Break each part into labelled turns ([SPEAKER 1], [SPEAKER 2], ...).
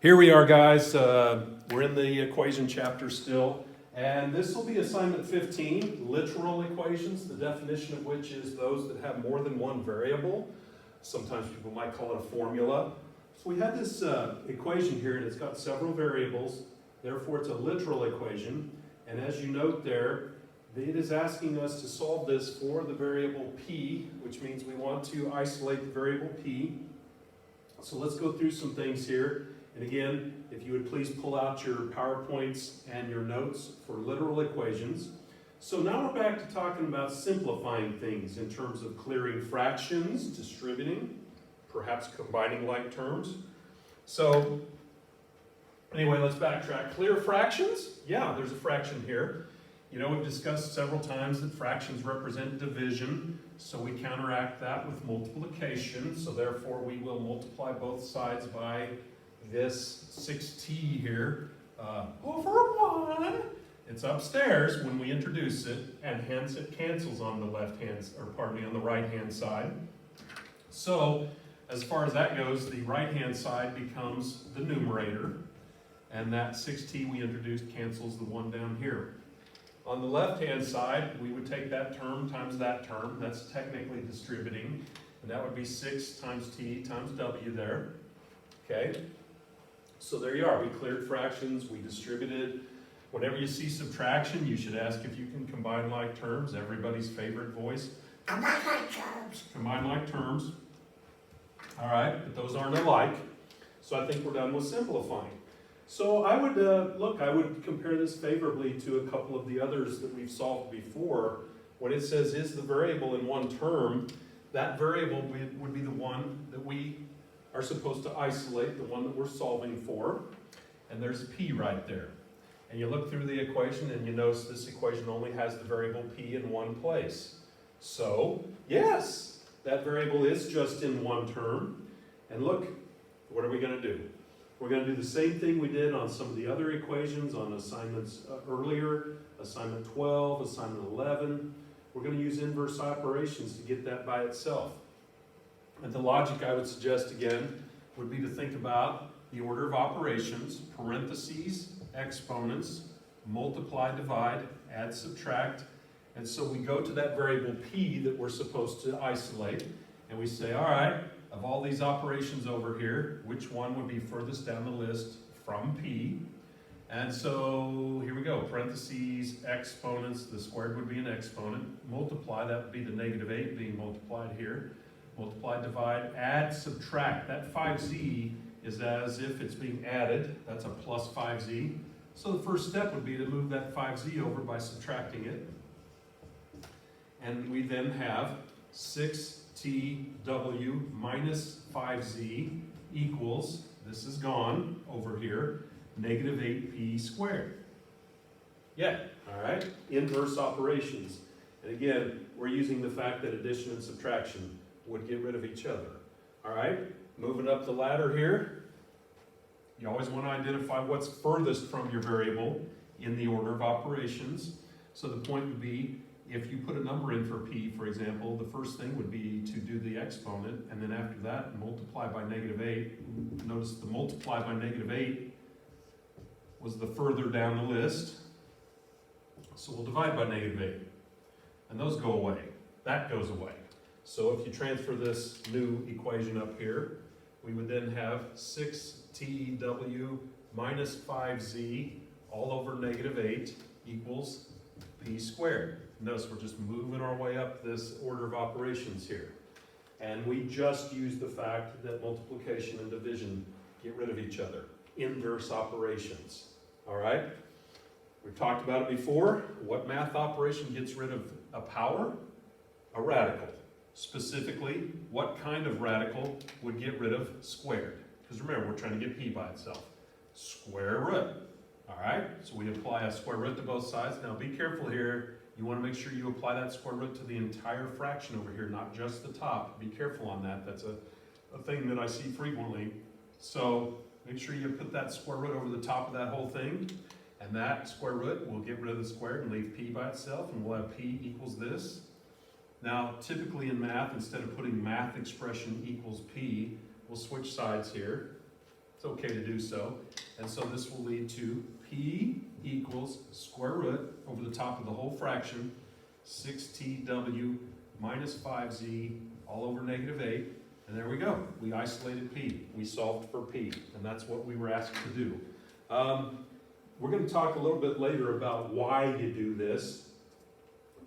[SPEAKER 1] Here we are, guys. We're in the equation chapter still, and this will be assignment 15, literal equations, the definition of which is those that have more than one variable. Sometimes people might call it a formula. So we have this equation here, and it's got several variables. Therefore, it's a literal equation. And as you note there, it is asking us to solve this for the variable p, which means we want to isolate the variable p. So let's go through some things here. And again, if you would please pull out your PowerPoints and your notes for literal equations. So now we're back to talking about simplifying things in terms of clearing fractions, distributing, perhaps combining like terms. So anyway, let's backtrack. Clear fractions? Yeah, there's a fraction here. You know, we've discussed several times that fractions represent division, so we counteract that with multiplication. So therefore, we will multiply both sides by this 6t here over 1. It's upstairs when we introduce it, and hence it cancels on the on the right-hand side. So as far as that goes, the right-hand side becomes the numerator, and that 6t we introduced cancels the 1 down here. On the left-hand side, we would take that term times that term. That's technically distributing, and that would be 6 times t times w there. Okay? So there you are. We cleared fractions, we distributed. Whenever you see subtraction, you should ask if you can combine like terms. Everybody's favorite voice. Combine like terms. Combine like terms. All right, but those aren't alike. So I think we're done with simplifying. So I would compare this favorably to a couple of the others that we've solved before. When it says is the variable in one term, that variable would be the one that we are supposed to isolate, the one that we're solving for. And there's p right there. And you look through the equation and you notice this equation only has the variable p in one place. So, yes, that variable is just in one term. And look, what are we going to do? We're going to do the same thing we did on some of the other equations on assignments earlier, assignment 12, assignment 11. We're going to use inverse operations to get that by itself. And the logic I would suggest again would be to think about the order of operations, parentheses, exponents, multiply, divide, add, subtract. And so we go to that variable p that we're supposed to isolate, and we say, all right, of all these operations over here, which one would be furthest down the list from p? And so here we go, parentheses, exponents, the squared would be an exponent. Multiply, that would be the -8 being multiplied here. Multiply, divide, add, subtract. That 5z is as if it's being added. That's a plus 5z. So the first step would be to move that 5z over by subtracting it. And we then have 6tw minus 5z equals, this is gone over here, -8p squared. Yeah, all right? Inverse operations. And again, we're using the fact that addition and subtraction would get rid of each other. All right? Moving up the ladder here. You always want to identify what's furthest from your variable in the order of operations. So the point would be, if you put a number in for p, for example, the first thing would be to do the exponent, and then after that, multiply by -8. Notice the multiply by -8 was the further down the list. So we'll divide by -8. And those go away. That goes away. So if you transfer this new equation up here, we would then have 6tw minus 5z all over -8 equals p squared. Notice we're just moving our way up this order of operations here. And we just use the fact that multiplication and division get rid of each other. Inverse operations. All right? We've talked about it before. What math operation gets rid of a power? A radical. Specifically, what kind of radical would get rid of squared? Because remember, we're trying to get p by itself. Square root. All right? So we apply a square root to both sides. Now be careful here. You want to make sure you apply that square root to the entire fraction over here, not just the top. Be careful on that. That's a thing that I see frequently. So make sure you put that square root over the top of that whole thing. And that square root will get rid of the squared and leave p by itself. And we'll have p equals this. Now, typically in math, instead of putting math expression equals p, we'll switch sides here. it's okay to do so. And so this will lead to P equals square root over the top of the whole fraction, 6tw minus 5z all over negative 8. And there we go. We isolated P. We solved for P. And that's what we were asked to do. We're going to talk a little bit later about why you do this.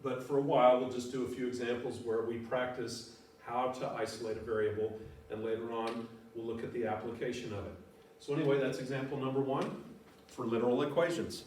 [SPEAKER 1] But for a while, we'll just do a few examples where we practice how to isolate a variable. And later on, we'll look at the application of it. So anyway, that's example number 1 for literal equations.